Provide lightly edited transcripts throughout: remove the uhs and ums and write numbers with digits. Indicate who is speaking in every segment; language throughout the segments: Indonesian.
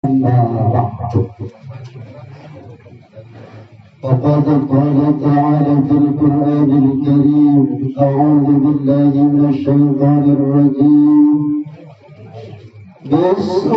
Speaker 1: أما بعد فقد قال تعالى في القرآن الكريم أعوذ بالله من الشيطان الرجيم بسم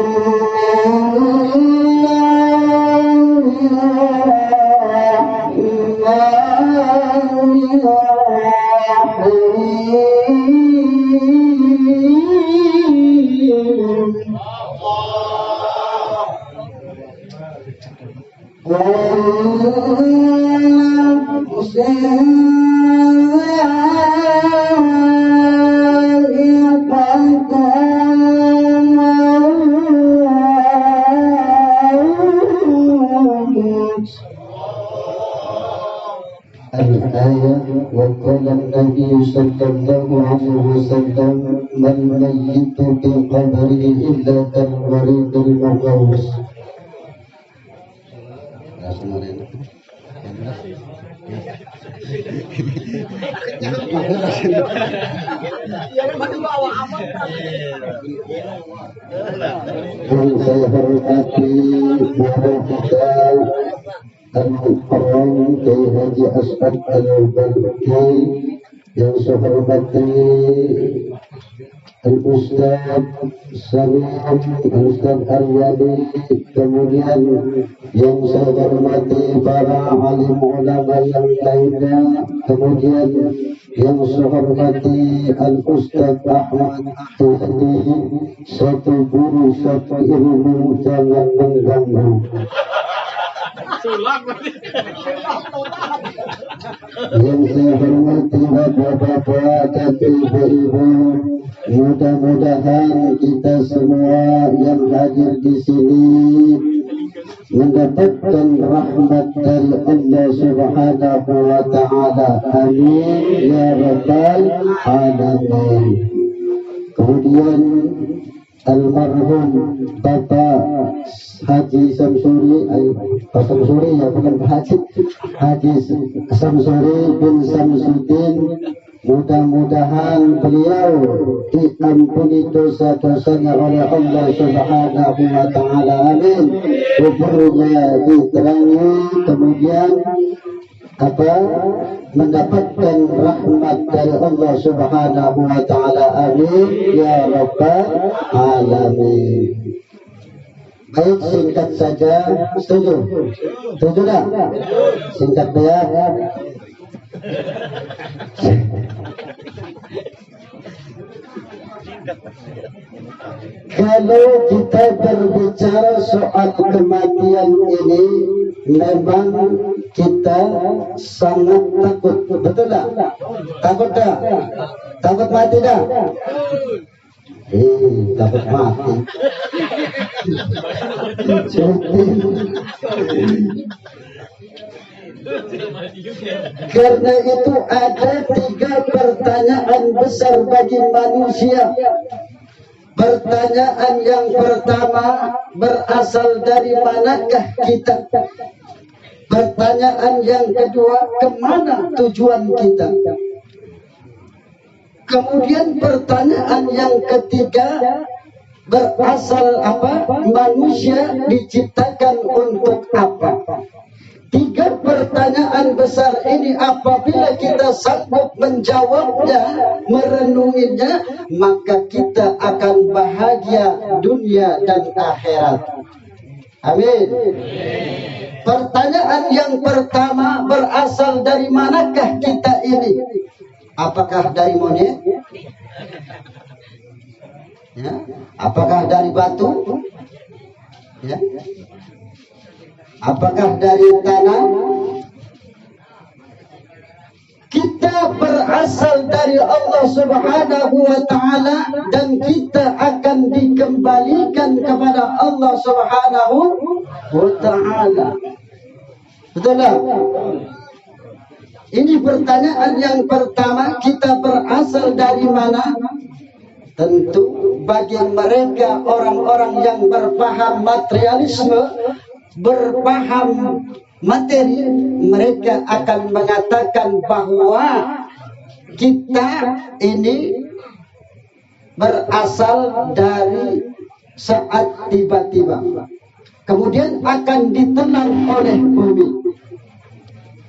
Speaker 1: الآية وقال النبي صلى الله عليه وسلم ما الميت في قبره إلا كالمريض المغوص. Yang saya hormati Bapak kita Al-Mukarram Kiai Haji As'ad Al-Balki, yang saya hormati Al-Ustaz Salim, Al-Ustaz Al-Wali, kemudian yang saya hormati para alim ulama yang lainnya, kemudian yang saya hormati Al-Ustaz Ahmad Tuhdi, satu guru satu ilmu jangan mengganggu. Yang saya hormati bapak-bapak dan ibu-ibu, mudah-mudahan kita semua yang hadir di sini mendapatkan rahmat dari Allah Subhanahu wa Ta'ala. Amin ya rabbal alamin. Kemudian almarhum Bapak Haji Samsuri, Pak Samsuri ya, bukan Pak Haji, Haji Samsuri bin Samsudin, mudah-mudahan beliau diampuni dosa-dosanya oleh Allah Subhanahu wa Ta'ala. Amin. Kuburnya diterangi, kemudian mendapatkan rahmat dari Allah Subhanahu wa Ta'ala. Amin ya rabbal alamin. Baik, singkat saja. Setuju? Setuju tak? Singkat ya. Kalau kita berbicara soal kematian ini, memang kita sangat takut, betul tak? Takut tak? Takut mati tak? Takut mati. Karena itu ada 3 pertanyaan besar bagi manusia. Pertanyaan yang pertama, berasal dari manakah kita? Pertanyaan yang kedua, kemana tujuan kita? Kemudian pertanyaan yang ketiga, berasal apa? Manusia diciptakan untuk apa? 3 pertanyaan besar ini apabila kita sanggup menjawabnya, merenunginya, maka kita akan bahagia dunia dan akhirat. Amin. Pertanyaan yang pertama, berasal dari manakah kita ini? Apakah dari monyet? Ya. Apakah dari batu? Ya. Apakah dari tanah? Kita berasal dari Allah Subhanahu wa Ta'ala dan kita akan dikembalikan kepada Allah Subhanahu wa Ta'ala. Betul tak? Ini pertanyaan yang pertama, kita berasal dari mana? Tentu bagi mereka orang-orang yang berpaham materialisme, berpaham materi, mereka akan mengatakan bahwa kita ini berasal dari saat tiba-tiba. kemudian akan ditelan oleh bumi.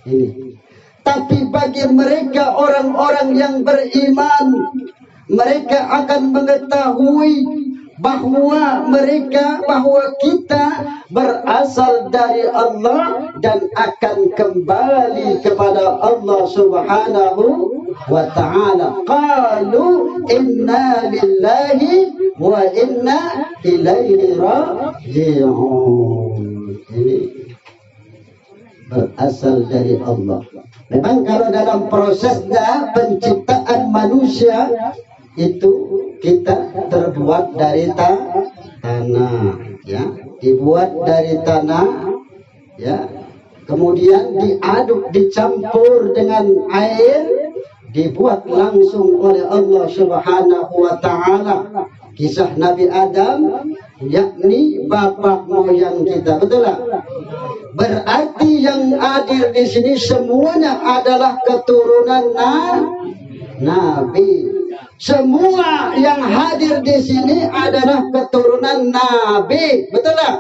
Speaker 1: Ini. Tapi bagi mereka orang-orang yang beriman, mereka akan mengetahui bahwa kita berasal dari Allah dan akan kembali kepada Allah Subhanahu wa ta'ala. Qalu inna lillahi wa inna ilaihi raji'un. Ini berasal dari Allah. Memang kalau dalam prosesnya penciptaan manusia itu kita terbuat dari tanah, ya, dibuat dari tanah, ya, kemudian diaduk, dicampur dengan air, dibuat langsung oleh Allah Subhanahu wa ta'ala. Kisah Nabi Adam, yakni bapak moyang kita, betul tak? Berarti yang hadir di sini semuanya adalah keturunan Nabi. Semua yang hadir di sini adalah keturunan Nabi, betul tak?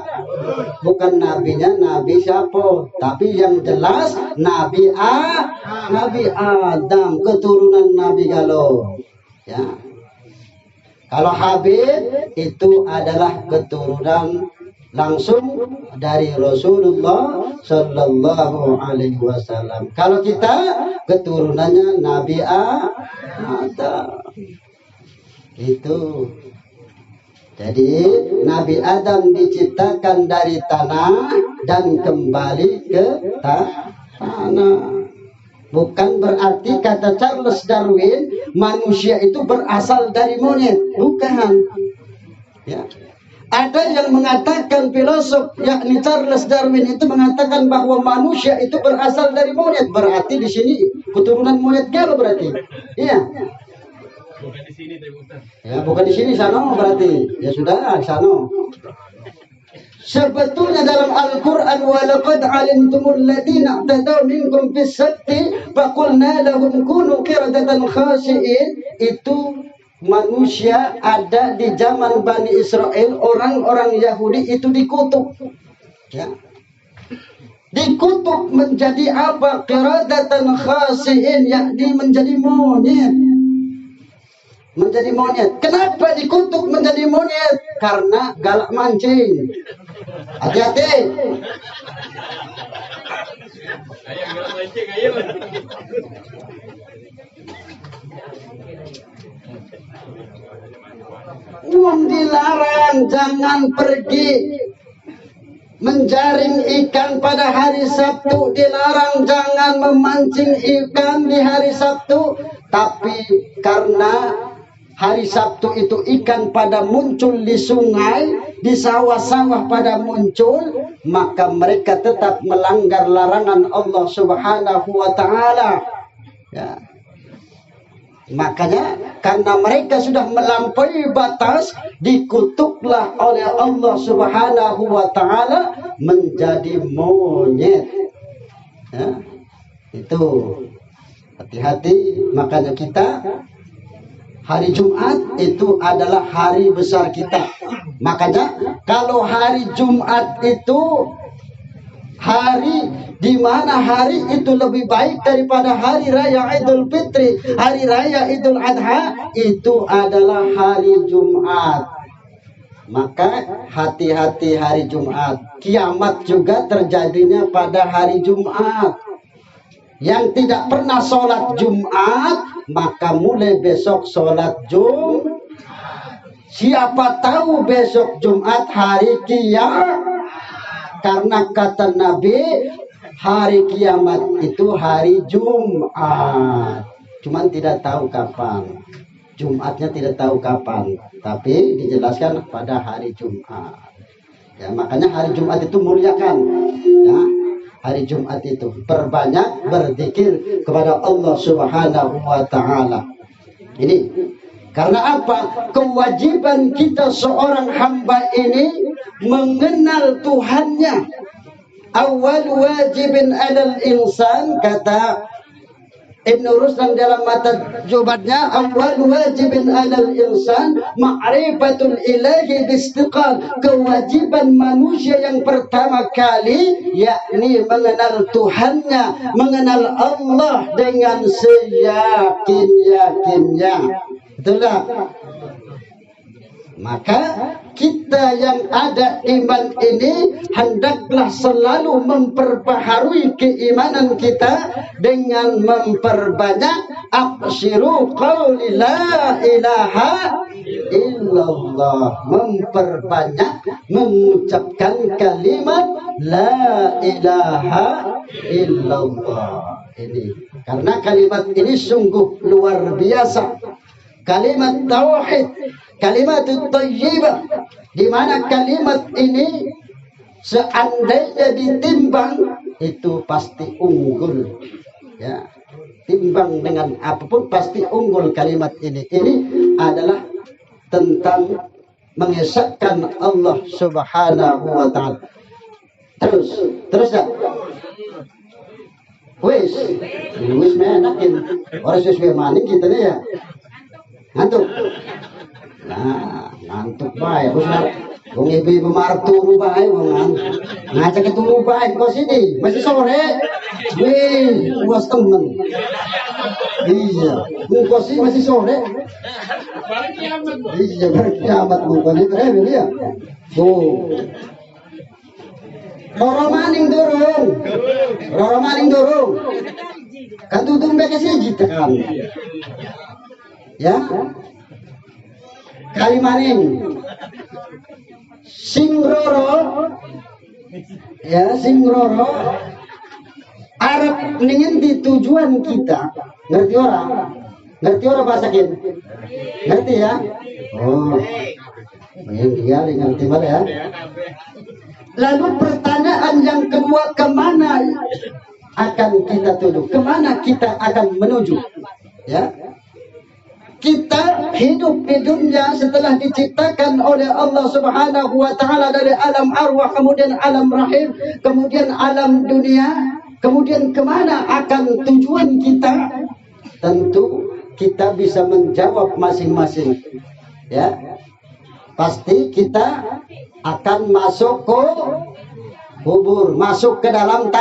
Speaker 1: Bukan nabinya Nabi siapa, tapi yang jelas Nabi Adam, keturunan Nabi Galo. Ya. Kalau Habib itu adalah keturunan langsung dari Rasulullah Sallallahu Alaihi Wasallam. Kalau kita keturunannya Nabi Adam. Itu. Jadi Nabi Adam diciptakan dari tanah dan kembali ke tanah. Bukan berarti kata Charles Darwin manusia itu berasal dari monyet, bukan. Ya. Ada yang mengatakan, filosof yakni Charles Darwin itu mengatakan bahwa manusia itu berasal dari monyet. Berarti di sini keturunan monyet kalau berarti. Iya. Bukan di sini, ya, bukan di sini, sana berarti. Ya sudah, sana. Sebetulnya dalam Al-Quran, walaqad alimtumul ladina i'tadaw minkum fis sabti faqulna lahum kunu qiradatan khasi'in. Itu manusia ada di zaman Bani Israel, orang-orang Yahudi itu dikutuk. Ya. Dikutuk menjadi apa? Qiradatan khasi'in, yakni menjadi monyet. Menjadi monyet. Kenapa dikutuk menjadi monyet? Karena galak mancing. Hati-hati. Dilarang, jangan pergi menjaring ikan pada hari Sabtu. Dilarang, jangan memancing ikan di hari Sabtu. Tapi karena hari Sabtu itu ikan pada muncul di sungai, di sawah-sawah pada muncul, maka mereka tetap melanggar larangan Allah Subhanahu wa ta'ala. Ya. Makanya karena mereka sudah melampaui batas, dikutuklah oleh Allah Subhanahu wa ta'ala menjadi monyet. Ya. Itu hati-hati. Makanya kita hari Jumat itu adalah hari besar kita. Makanya kalau hari Jumat itu hari di mana hari itu lebih baik daripada hari raya Idul Fitri, hari raya Idul Adha, itu adalah hari Jumat. Maka hati-hati hari Jumat. Kiamat juga terjadinya pada hari Jumat. Yang tidak pernah sholat Jumat, maka mulai besok sholat Jumat. Siapa tahu besok Jumat hari kiamat. Karena kata Nabi, hari kiamat itu hari Jumat. Cuman tidak tahu kapan. Jumatnya tidak tahu kapan. Tapi dijelaskan pada hari Jumat. Ya, makanya hari Jumat itu muliakan. Ya. Hari Jumat itu perbanyak berzikir kepada Allah Subhanahu wa ta'ala. Ini karena apa? Kewajiban kita seorang hamba ini mengenal Tuhannya. Awal wajibin alal insan, kata Ibn Ruslan dalam mata jubatnya, awal wajibin alal insan ma'rifatul ilahi bistiqal. Kewajiban manusia yang pertama kali yakni mengenal Tuhannya, mengenal Allah dengan seyakin-yakinnya. Itulah. Maka kita yang ada iman ini hendaklah selalu memperbaharui keimanan kita dengan memperbanyak absyiru qauli la ilaha illallah, memperbanyak mengucapkan kalimat la ilaha illallah ini, karena kalimat ini sungguh luar biasa. Kalimat tauhid, kalimat thayyibah, di mana kalimat ini seandainya ditimbang itu pasti unggul, ya, timbang dengan apapun pasti unggul kalimat ini. Ini adalah tentang mengesahkan Allah Subhanahu wa taala. Terus ya. Wis menakin orang sesuai maning kita nih ya. Ngantuk. Nah, ngantuk baik. Wong ibu-ibu marah turu baik, wong ngajak turu baik kok sini. Masih sore. Wih, puas temen. Iya, kok sih masih sore. Iya, kiamat bukan itu ya. Tuh. Roro maning durung. Kan tutung beke siji tekan. Ya, kali maning sing roro Arab ningin di tujuan kita. Ngerti orang bahasa kita? Ngerti ya? Oh, ini dia ngerti malah ya. Lalu pertanyaan yang kedua, kemana akan kita tuju? Kemana kita akan menuju? Ya. Kita hidup di dunia setelah diciptakan oleh Allah Subhanahu wa taala dari alam arwah, kemudian alam rahim, kemudian alam dunia, kemudian kemana akan tujuan kita? Tentu kita bisa menjawab masing-masing. Ya. Pasti kita akan masuk ke kubur, masuk ke dalam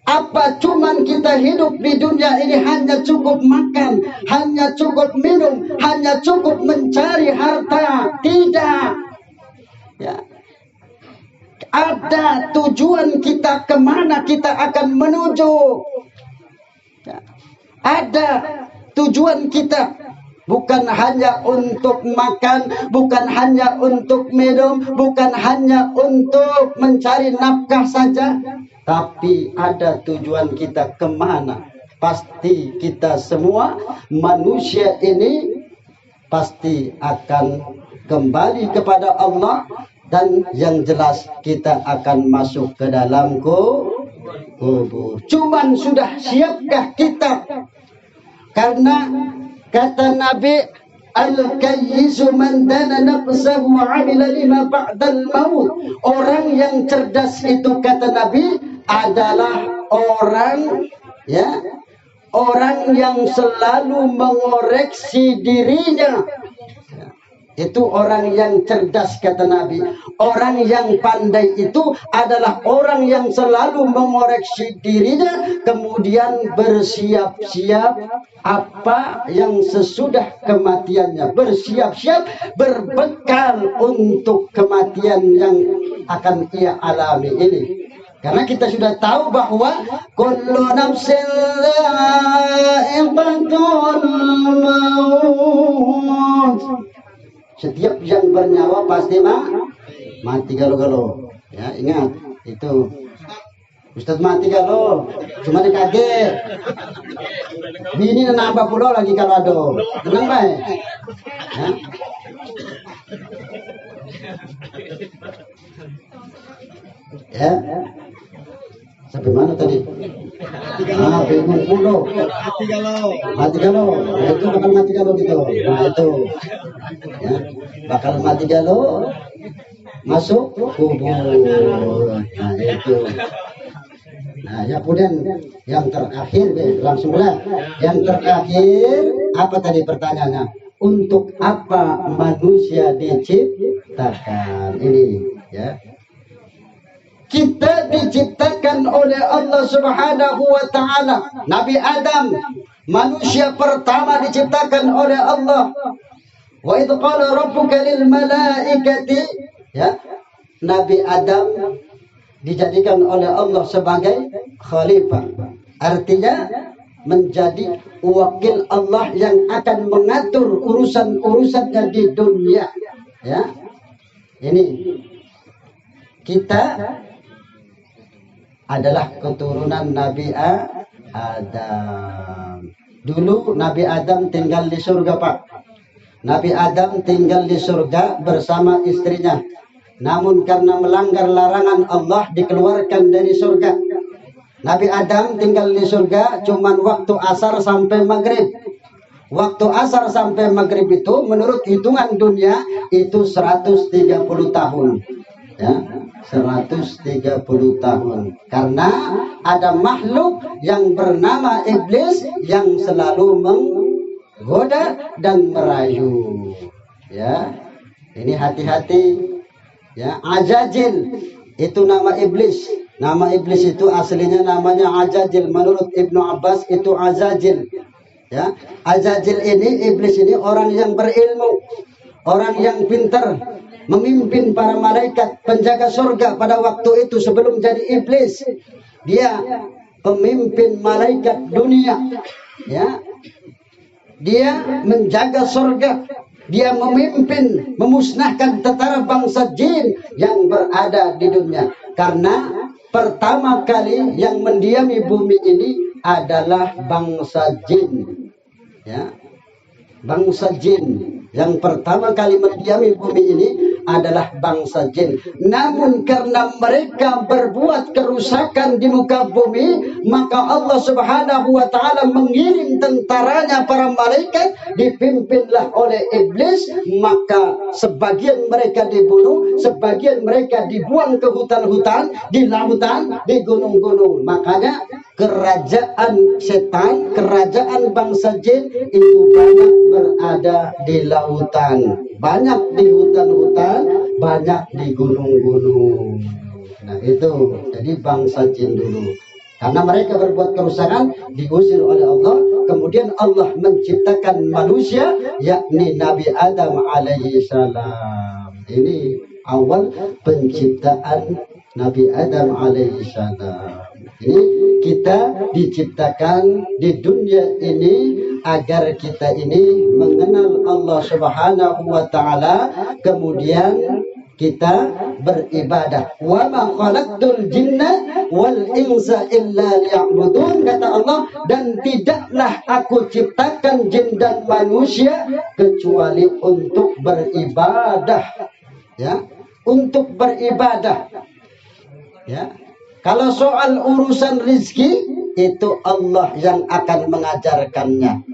Speaker 1: apa cuman kita hidup di dunia ini hanya cukup makan, hanya cukup minum, hanya cukup mencari harta? Tidak. Ya. Ada tujuan kita, kemana kita akan menuju. Ya. Ada tujuan kita. Bukan hanya untuk makan, bukan hanya untuk minum, bukan hanya untuk mencari nafkah saja, tapi ada tujuan kita kemana. Pasti kita semua manusia ini pasti akan kembali kepada Allah, dan yang jelas kita akan masuk ke dalam kubur. Cuman sudah siapkah kita? Karena kata Nabi, al-kayyisu man dana nafsahu wa 'amila lima ba'dal maut. Orang yang cerdas itu, kata Nabi, adalah orang yang selalu mengoreksi dirinya. Itu orang yang cerdas, kata Nabi. Orang yang pandai itu adalah orang yang selalu mengoreksi dirinya, kemudian bersiap-siap apa yang sesudah kematiannya. Bersiap-siap, berbekal untuk kematian yang akan ia alami ini. Karena kita sudah tahu bahwa kullu nafsin dha'iqatul maut. Setiap yang bernyawa pasti mati galau-galau. Ya, ingat itu. Ustaz mati galau, cuma dikaget. Bini nambah pulau lagi kalau ada. Tenang baik. Ya. Sampai mana tadi? Bingung pulau. Mati galau. Nah, itu bakal mati galau gitu. Nah itu. Ya, bakal mati galau, masuk kubur. Nah itu. Nah, ya kemudian yang terakhir, langsunglah. Yang terakhir, apa tadi pertanyaannya? Untuk apa manusia diciptakan? Ini, ya. Kita diciptakan oleh Allah Subhanahu wa Ta'ala. Nabi Adam, manusia pertama diciptakan oleh Allah. Wa idh qala rabbuka lil malaikati, ya. Nabi Adam dijadikan oleh Allah sebagai khalifah. Artinya menjadi wakil Allah yang akan mengatur urusan-urusannya di dunia. Ya. Ini kita adalah keturunan Nabi Adam. Dulu Nabi Adam tinggal di surga, Pak. Nabi Adam tinggal di surga bersama istrinya. Namun karena melanggar larangan Allah dikeluarkan dari surga. Nabi Adam tinggal di surga cuman waktu asar sampai maghrib. Waktu asar sampai maghrib itu menurut hitungan dunia itu 130 tahun. Ya, 130 tahun. Karena ada makhluk yang bernama iblis yang selalu menggoda dan merayu. Ya. Ini hati-hati. Ya, Ajajil itu nama iblis. Nama iblis itu aslinya namanya Ajajil. Menurut Ibnu Abbas itu Azajil. Ya, Azajil ini, iblis ini orang yang berilmu, orang yang pintar, memimpin para malaikat penjaga surga pada waktu itu sebelum jadi iblis. Dia pemimpin malaikat dunia. Ya, dia menjaga surga. Dia memimpin, memusnahkan tentara bangsa jin yang berada di dunia. Karena pertama kali yang mendiami bumi ini adalah bangsa jin. Ya, bangsa jin yang pertama kali mendiami bumi ini adalah bangsa jin. Namun karena mereka berbuat kerusakan di muka bumi, maka Allah Subhanahu wa Ta'ala mengirim tentaranya para malaikat dipimpinlah oleh iblis. Maka sebagian mereka dibunuh, sebagian mereka dibuang ke hutan-hutan, di lautan, di gunung-gunung. Makanya kerajaan setan, kerajaan bangsa jin itu banyak berada di lautan, banyak di hutan-hutan, banyak di gunung-gunung. Nah itu, jadi bangsa jin dulu. Karena mereka berbuat kerusakan, diusir oleh Allah. Kemudian Allah menciptakan manusia, yakni Nabi Adam alaihi salam. Ini awal penciptaan Nabi Adam alaihi salam. Ini kita diciptakan di dunia ini agar kita ini mengenal Allah Subhanahu wa Ta'ala, kemudian kita beribadah. Wa ma khalaqtul jinna wal insa illa liya'budun, kata Allah, dan tidaklah aku ciptakan jin dan manusia kecuali untuk beribadah. Ya, untuk beribadah. Ya. Kalau soal urusan rizki itu Allah yang akan mengajarkannya.